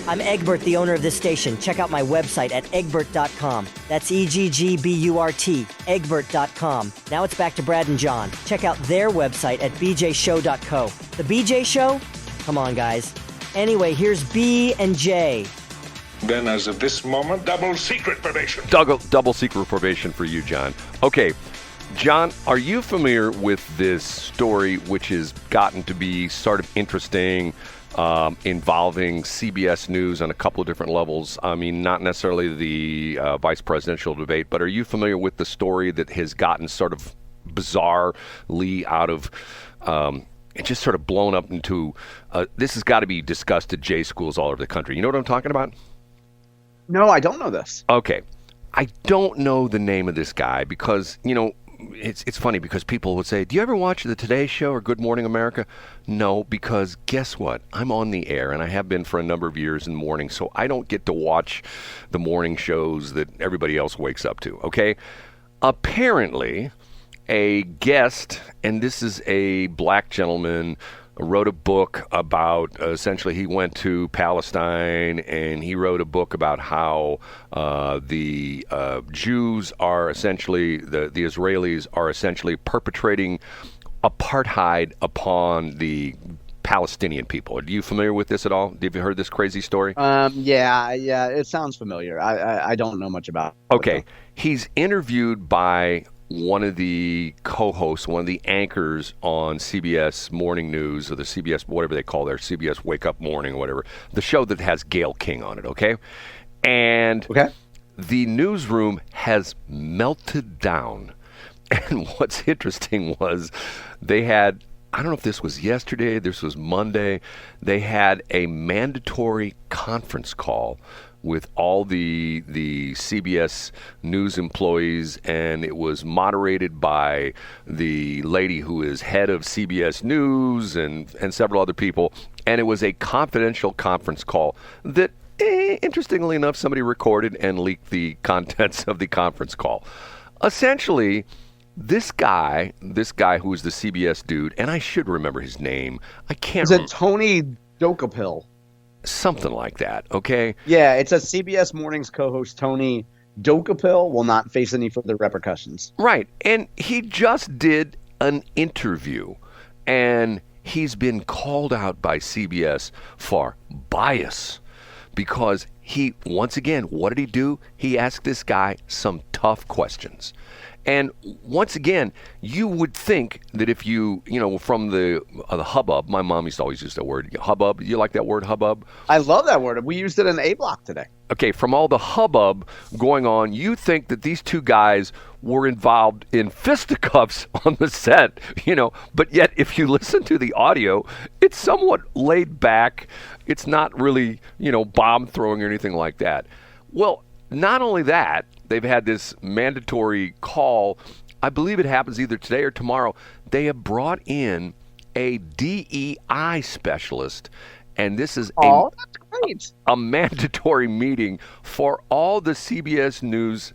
I'm Egbert, the owner of this station. Check out my website at egbert.com. That's EGGBURT, egbert.com. Now it's back to Brad and John. Check out their website at bjshow.co. The BJ Show? Come on, guys. Anyway, here's B and J. Then, as of this moment, double secret probation. Double secret probation for you, John. Okay, John, are you familiar with this story, which has gotten to be sort of interesting, involving CBS News on a couple of different levels? I mean, not necessarily the vice presidential debate, but are you familiar with the story that has gotten sort of bizarrely out of and just sort of blown up into this has got to be discussed at J schools all over the country? You know what I'm talking about? No, I don't know this. Okay. I don't know the name of this guy because, you know, it's funny because people would say, do you ever watch the Today Show or Good Morning America? No, because guess what? I'm on the air, and I have been for a number of years in the morning, so I don't get to watch the morning shows that everybody else wakes up to, okay? Apparently, a guest, and this is a black gentleman, wrote a book about, essentially he went to Palestine and he wrote a book about how the Jews are essentially, the Israelis are essentially perpetrating apartheid upon the Palestinian people. Are you familiar with this at all? Have you heard this crazy story? Yeah, it sounds familiar. I don't know much about it. Okay. He's interviewed by one of the co-hosts, one of the anchors on CBS Morning News, or the CBS, whatever they call their CBS Wake Up Morning or whatever, the show that has Gayle King on it, okay? And the newsroom has melted down. And what's interesting was they had, I don't know if this was yesterday, this was Monday, they had a mandatory conference call with all the CBS News employees, and it was moderated by the lady who is head of CBS News and several other people, and it was a confidential conference call that, interestingly enough, somebody recorded and leaked the contents of the conference call. Essentially, this guy who is the CBS dude, and I should remember his name. I can't remember. Is it Tony Dokapil? Something like that, okay? Yeah, it's a CBS Mornings co-host, Tony Dokapil, will not face any further repercussions. Right, and he just did an interview, and he's been called out by CBS for bias because he, once again, what did he do? He asked this guy some tough questions. And once again, you would think that if you from the hubbub, my mom used to always use that word, hubbub. You like that word, hubbub? I love that word. We used it in A Block today. Okay, from all the hubbub going on, you think that these two guys were involved in fisticuffs on the set, but yet if you listen to the audio, it's somewhat laid back. It's not really, bomb throwing or anything like that. Well, not only that, they've had this mandatory call. I believe it happens either today or tomorrow. They have brought in a DEI specialist, and this is that's great. A mandatory meeting for all the CBS News,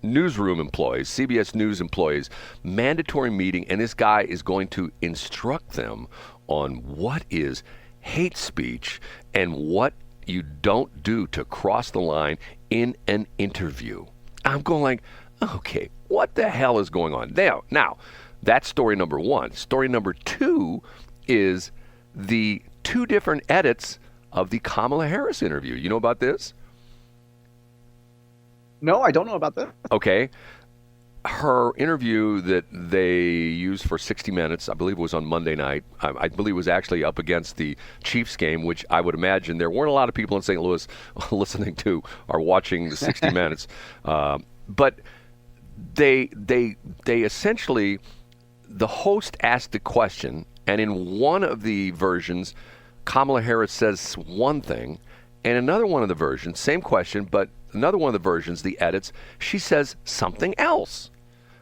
newsroom employees, CBS News employees, mandatory meeting, and this guy is going to instruct them on what is hate speech and what you don't do to cross the line in an interview. I'm going like, okay, what the hell is going on? Now, that's story number one. Story number two is the two different edits of the Kamala Harris interview. You know about this? No, I don't know about that. Okay. Her interview that they used for 60 Minutes, I believe it was on Monday night. I believe it was actually up against the Chiefs game, which I would imagine there weren't a lot of people in St. Louis listening to or watching the 60 Minutes. But they essentially, the host asked a question, and in one of the versions, Kamala Harris says one thing, and another one of the versions, same question, but another one of the versions, the edits, she says something else.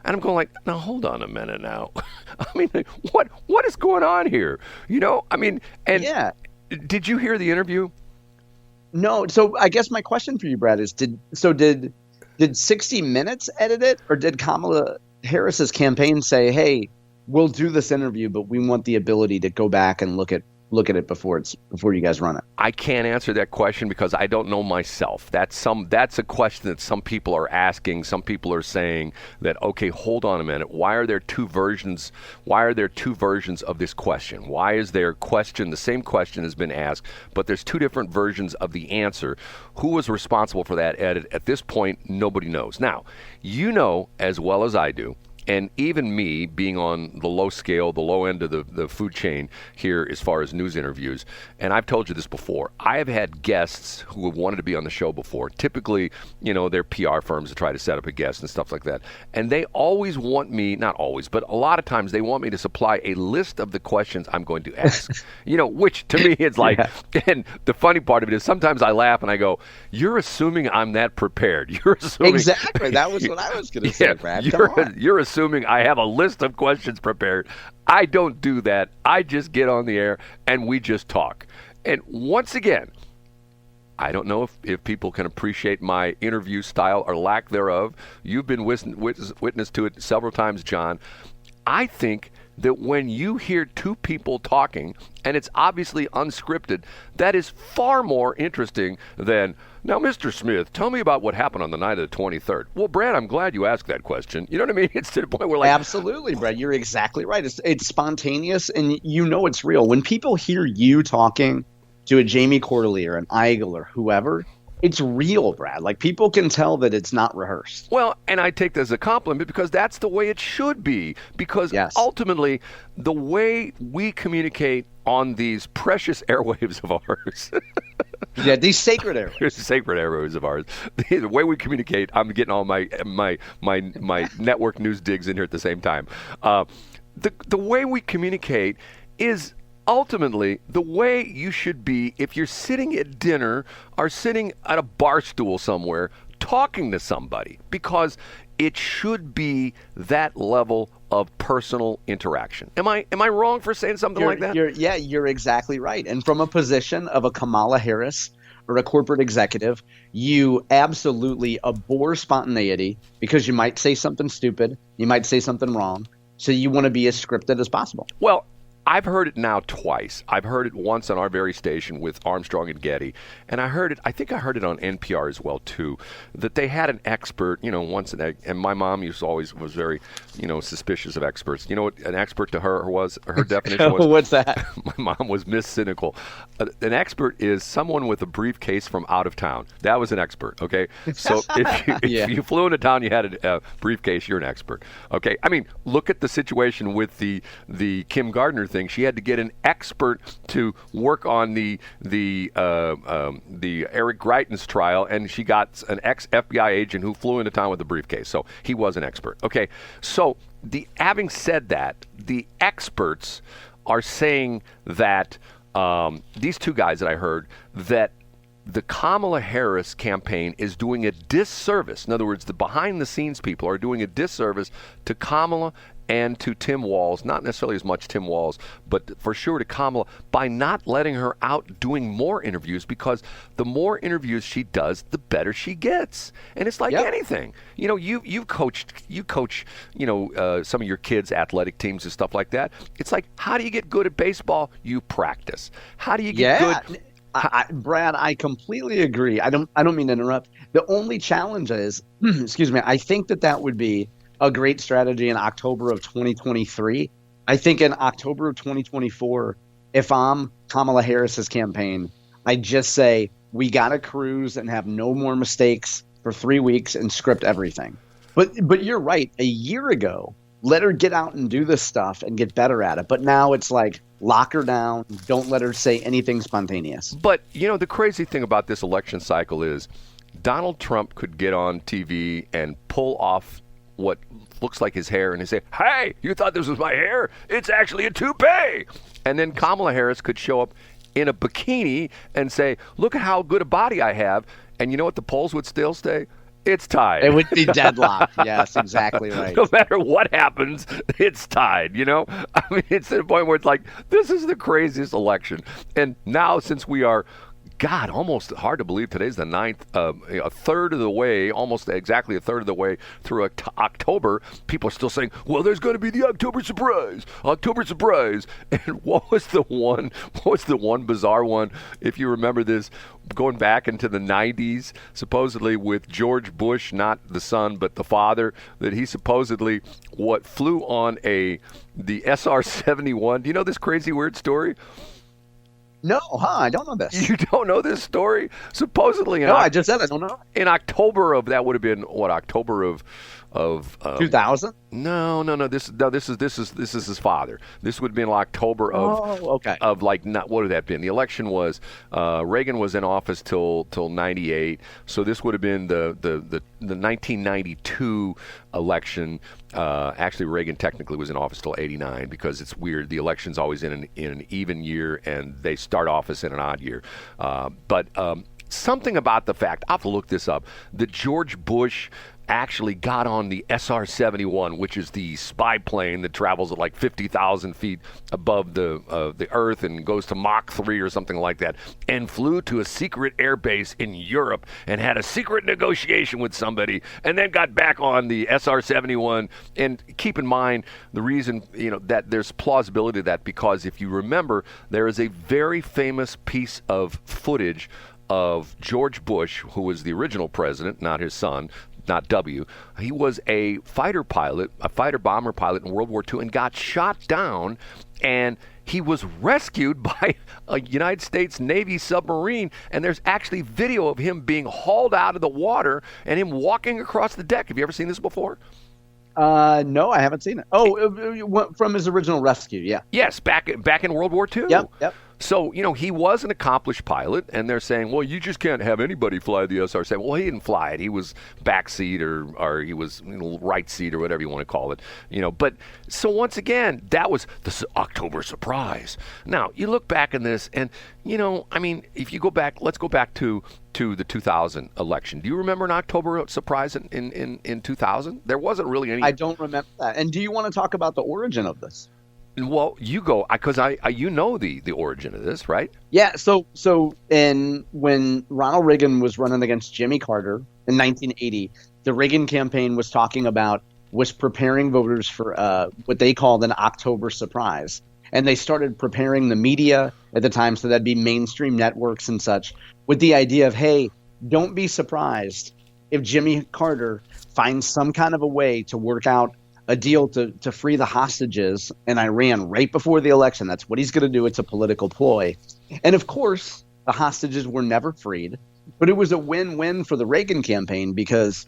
And I'm going like, now hold on a minute now. I mean, what is going on here? Yeah. Did you hear the interview? No. So I guess my question for you, Brad, is did 60 Minutes edit it, or did Kamala Harris's campaign say, hey, we'll do this interview, but we want the ability to go back and look at it before you guys run it? I can't answer that question because I don't know myself. That's a question that some people are asking. Some people are saying that, okay, hold on a minute. Why are there two versions? Why are there two versions of this question? Why is there the same question has been asked, but there's two different versions of the answer? Who was responsible for that? At this point, nobody knows. Now, you know as well as I do, and even me being on the low scale, the low end of the food chain here as far as news interviews, and I've told you this before, I have had guests who have wanted to be on the show before. Typically, they're PR firms that try to set up a guest and stuff like that. And they always want me, not always, but a lot of times they want me to supply a list of the questions I'm going to ask. Which to me it's like, and the funny part of it is sometimes I laugh and I go, you're assuming I'm that prepared. You're assuming. Exactly. That was what I was going to say, Brad. You're assuming I have a list of questions prepared. I don't do that. I just get on the air and we just talk. And once again, I don't know if people can appreciate my interview style or lack thereof. You've been witness to it several times, John. I think that when you hear two people talking and it's obviously unscripted, that is far more interesting than, now, Mr. Smith, tell me about what happened on the night of the 23rd. Well, Brad, I'm glad you asked that question. You know what I mean? It's to the point where Absolutely, Brad. You're exactly right. It's spontaneous and it's real. When people hear you talking to a Jamie Corley or an Eigel or whoever, it's real, Brad. Like, people can tell that it's not rehearsed. Well, and I take that as a compliment because that's the way it should be. Because ultimately, the way we communicate on these precious airwaves of ours. Yeah, these sacred airwaves. Sacred airwaves of ours. The way we communicate, I'm getting all my network news digs in here at the same time. The way we communicate is ultimately the way you should be if you're sitting at dinner or sitting at a bar stool somewhere talking to somebody, because it should be that level of personal interaction. Am I wrong for saying something like that? You're exactly right. And from a position of a Kamala Harris or a corporate executive, you absolutely abhor spontaneity because you might say something stupid, you might say something wrong, so you want to be as scripted as possible. Well, I've heard it now twice. I've heard it once on our very station with Armstrong and Getty, and I think I heard it on NPR as well too, that they had an expert, once and my mom was very, suspicious of experts. You know what an expert to her definition was? What's that? My mom was Miss Cynical. An expert is someone with a briefcase from out of town. That was an expert, okay? So if you flew into town, you had a briefcase, you're an expert, okay? I mean, look at the situation with the Kim Gardner thing. She had to get an expert to work on the Eric Greitens trial, and she got an ex-FBI agent who flew into town with a briefcase. So he was an expert. Okay, so having said that, the experts are saying that these two guys that I heard, that the Kamala Harris campaign is doing a disservice. In other words, the behind-the-scenes people are doing a disservice to Kamala and to Tim Walz, not necessarily as much Tim Walz, but for sure to Kamala, by not letting her out doing more interviews, because the more interviews she does, the better she gets. And it's like anything. You coach some of your kids' athletic teams and stuff like that. It's like, how do you get good at baseball? You practice. How do you get good? Brad, I completely agree. I don't mean to interrupt. The only challenge is, I think that would be a great strategy in October of 2023. I think in October of 2024, if I'm Kamala Harris's campaign, I just say, we got to cruise and have no more mistakes for 3 weeks and script everything. But you're right. A year ago, let her get out and do this stuff and get better at it. But now it's like, lock her down. Don't let her say anything spontaneous. But, the crazy thing about this election cycle is Donald Trump could get on TV and pull off what looks like his hair and he say, hey, you thought this was my hair? It's actually a toupee. And then Kamala Harris could show up in a bikini and say, look at how good a body I have. And you know what? The polls would still stay. It's tied. It would be deadlocked. Yes, exactly right. No matter what happens, it's tied, I mean, it's to the point where it's like, this is the craziest election. And now, since we are God, almost hard to believe today's the 9th, a third of the way, almost exactly a third of the way through October. People are still saying, well, there's going to be the October surprise. And what was the one bizarre one, if you remember this, going back into the 90s, supposedly with George Bush, not the son, but the father, that he supposedly flew on the SR-71. Do you know this crazy weird story? No, I don't know this. You don't know this story? Supposedly, I just said I don't know. In October of, that would have been October of 2000? No. This is his father. This would have been October of what would have that been? The election was Reagan was in office till 98. So this would have been the 1992 election. Actually, Reagan technically was in office till 89 because it's weird. The election's always in an even year, and they start office in an odd year. But something about the fact, I'll have to look this up, that George Bush actually got on the SR-71, which is the spy plane that travels at like 50,000 feet above the Earth and goes to Mach 3 or something like that, and flew to a secret air base in Europe and had a secret negotiation with somebody, and then got back on the SR-71. And keep in mind the reason, that there's plausibility to that, because if you remember, there is a very famous piece of footage of George Bush, who was the original president, not his son, not W. He was a fighter bomber pilot in World War II, and got shot down, and he was rescued by a United States Navy submarine, and there's actually video of him being hauled out of the water and him walking across the deck. Have you ever seen this before? No, I haven't seen it. Oh, from his original rescue, yeah. Yes, back in World War II. Yep. So, he was an accomplished pilot, and they're saying, well, you just can't have anybody fly the SR-7. Well, he didn't fly it. He was back seat or he was right seat or whatever you want to call it. But so once again, that was the October surprise. Now, you look back in this, and, if you go back, let's go back to the 2000 election. Do you remember an October surprise in 2000? There wasn't really any. I don't remember that. And do you want to talk about the origin of this? Well, you go, because the origin of this, right? Yeah. So when Ronald Reagan was running against Jimmy Carter in 1980, the Reagan campaign was preparing voters for what they called an October surprise, and they started preparing the media at the time, so that'd be mainstream networks and such, with the idea of, hey, don't be surprised if Jimmy Carter finds some kind of a way to work out a deal to free the hostages in Iran right before the election. That's what he's going to do. It's a political ploy. And of course, the hostages were never freed, but it was a win-win for the Reagan campaign, because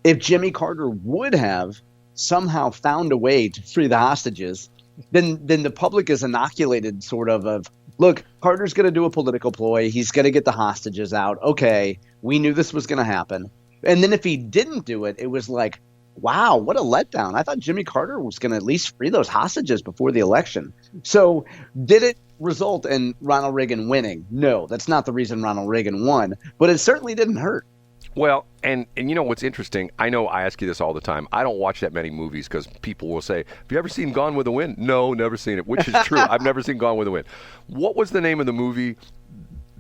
if Jimmy Carter would have somehow found a way to free the hostages, then the public is inoculated sort of, look, Carter's going to do a political ploy. He's going to get the hostages out. Okay, we knew this was going to happen. And then if he didn't do it, it was like, wow, what a letdown. I thought Jimmy Carter was going to at least free those hostages before the election. So did it result in Ronald Reagan winning? No, that's not the reason Ronald Reagan won, but it certainly didn't hurt. Well, and what's interesting, I know I ask you this all the time. I don't watch that many movies because people will say, have you ever seen Gone with the Wind? No, never seen it, which is true. I've never seen Gone with the Wind. What was the name of the movie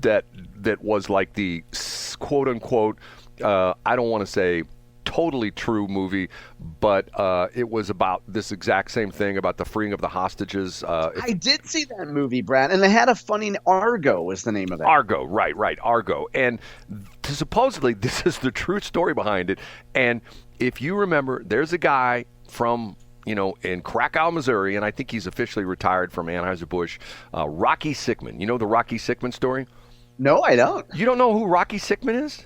that was like the quote-unquote, I don't want to say totally true movie, but it was about this exact same thing about the freeing of the hostages. I did see that movie, Brad, and they had a funny Argo was the name of it. Argo, right, Argo. And supposedly this is the true story behind it. And if you remember, there's a guy from in Krakow, Missouri, and I think he's officially retired from Anheuser-Busch, Rocky Sickman. You know the Rocky Sickman story? No, I don't. You don't know who Rocky Sickman is?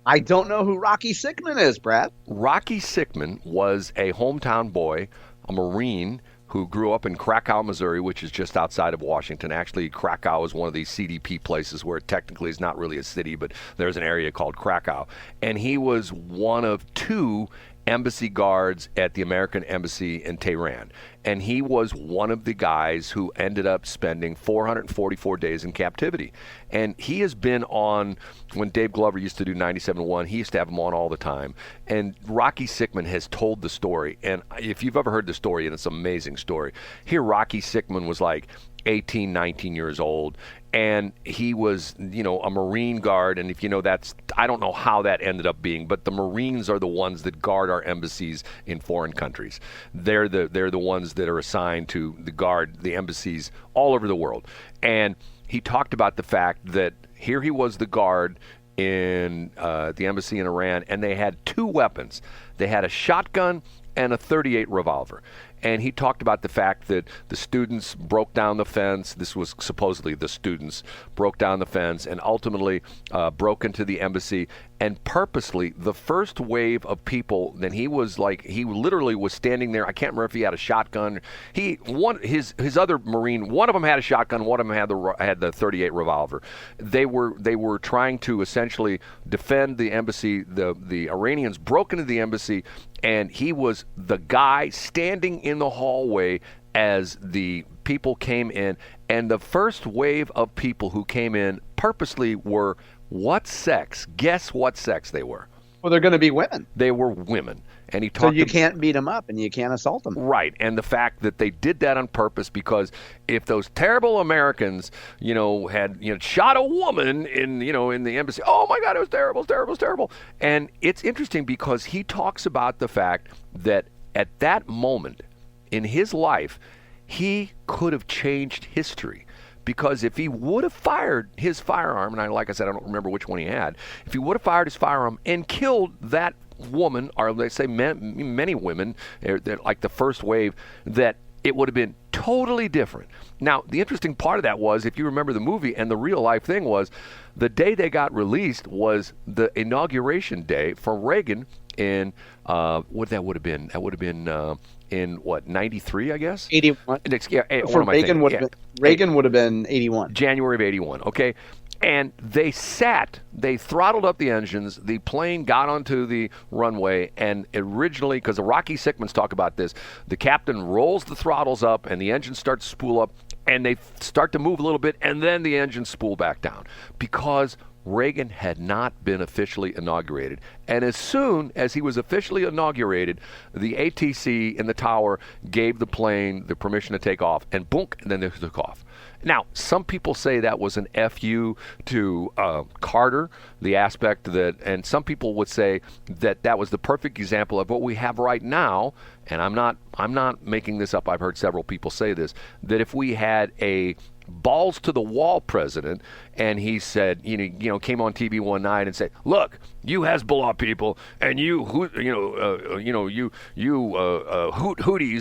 I don't know who Rocky Sickman is, Brad. Rocky Sickman was a hometown boy, a Marine who grew up in Krakow, Missouri, which is just outside of Washington. Actually, Krakow is one of these CDP places where it technically is not really a city, but there's an area called Krakow. And he was one of two embassy guards at the American embassy in Tehran. And he was one of the guys who ended up spending 444 days in captivity. And he has been on, when Dave Glover used to do 97.1, he used to have him on all the time. And Rocky Sickman has told the story. And if you've ever heard the story, and it's an amazing story, here Rocky Sickman was like, 18, 19 years old. And he was, a Marine guard. And if you know, I don't know how that ended up being, but the Marines are the ones that guard our embassies in foreign countries. They're the ones that are assigned to guard the embassies all over the world. And he talked about the fact that here he was the guard in the embassy in Iran, and they had two weapons. They had a shotgun and a .38 revolver. And he talked about the fact that the students broke down the fence. This was supposedly the students broke down the fence and ultimately broke into the embassy. And purposely, the first wave of people, then he literally was standing there. I can't remember if he had a shotgun. His other Marine, one of them had a shotgun, one of them had the .38 revolver. They were trying to essentially defend the embassy. The Iranians broke into the embassy, and he was the guy standing in the hallway as the people came in. And the first wave of people who came in purposely were what sex? Guess what sex they were? Well, they're going to be women. They were women. And he talked. So you can't beat them up and you can't assault them. Right. And the fact that they did that on purpose, because if those terrible Americans, had shot a woman in the embassy, oh my God, it was terrible, terrible, terrible. And it's interesting because he talks about the fact that at that moment in his life, he could have changed history. Because if he would have fired his firearm, and like I said, I don't remember which one he had, if he would have fired his firearm and killed that woman, or they say many women, like the first wave, that it would have been totally different. Now, the interesting part of that was, if you remember the movie, and the real life thing was, the day they got released was the inauguration day for Reagan in, what that would have been? That would have been in, 93, I guess? 81. For Reagan would have been 81. January of 81, okay? And they throttled up the engines, the plane got onto the runway, and originally, because the Rocky Sickmans talk about this, the captain rolls the throttles up, and the engine starts to spool up, and they start to move a little bit, and then the engines spool back down, because Reagan had not been officially inaugurated. And as soon as he was officially inaugurated, the ATC in the tower gave the plane the permission to take off, and boom, and then they took off. Now, some people say that was an FU to Carter, the aspect that, and some people would say that was the perfect example of what we have right now. And I'm not making this up. I've heard several people say this, that if we had a balls to the wall president, and he said, came on TV one night and said, "Look, you Hezbollah people, and you Houthis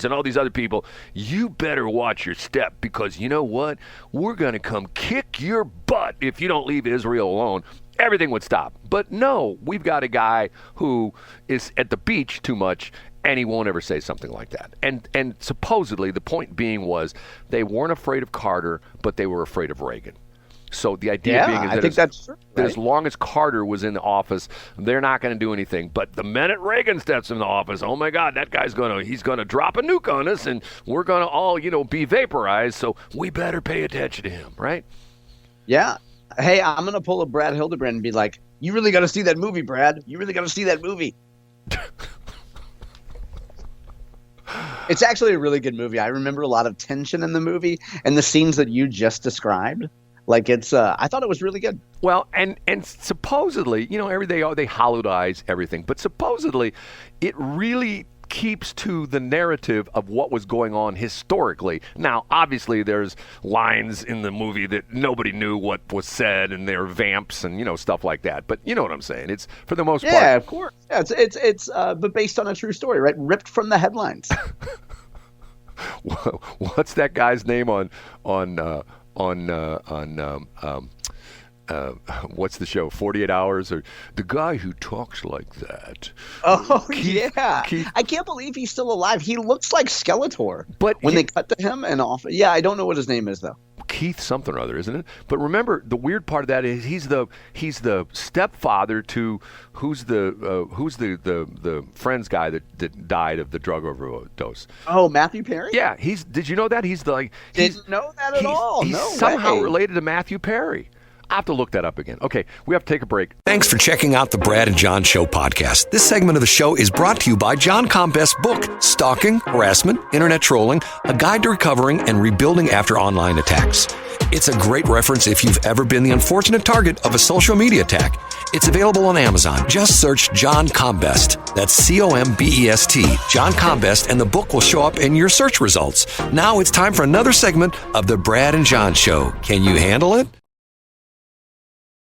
and all these other people, you better watch your step, because you know what? We're going to come kick your butt if you don't leave Israel alone." Everything would stop. But no, we've got a guy who is at the beach too much, and he won't ever say something like that. And supposedly the point being was they weren't afraid of Carter, but they were afraid of Reagan. So the idea being is that as long as Carter was in the office, they're not going to do anything. But the minute Reagan steps in the office, oh my God, that guy's he's going to drop a nuke on us, and we're going to all, be vaporized. So we better pay attention to him, right? Yeah. Hey, I'm going to pull a Brad Hildebrand and be like, "You really got to see that movie, Brad. You really got to see that movie." It's actually a really good movie. I remember a lot of tension in the movie, and the scenes that you just described. Like, it's, I thought it was really good. Well, and supposedly, they hollywoodize everything, but supposedly it really keeps to the narrative of what was going on historically. Now, obviously, there's lines in the movie that nobody knew what was said, and they're vamps and stuff like that. But you know what I'm saying? It's for the most part. Yeah, of course. Yeah, it's but based on a true story, right? Ripped from the headlines. What's that guy's name on what's the show? 48 Hours, or the guy who talks like that? Oh, Keith. I can't believe he's still alive. He looks like Skeletor. But when they cut to him and off, I don't know what his name is though. Keith something or other, isn't it? But remember, the weird part of that is he's the stepfather to who's the Friends guy that died of the drug overdose. Oh, Matthew Perry? Yeah, did you know that? Didn't know that at all. He's no somehow way. related to Matthew Perry. I have to look that up again. Okay, we have to take a break. Thanks for checking out the Brad and John Show podcast. This segment of the show is brought to you by John Combest's book, Stalking, Harassment, Internet Trolling, A Guide to Recovering and Rebuilding After Online Attacks. It's a great reference if you've ever been the unfortunate target of a social media attack. It's available on Amazon. Just search John Combest. That's Combest, John Combest, and the book will show up in your search results. Now it's time for another segment of the Brad and John Show. Can you handle it?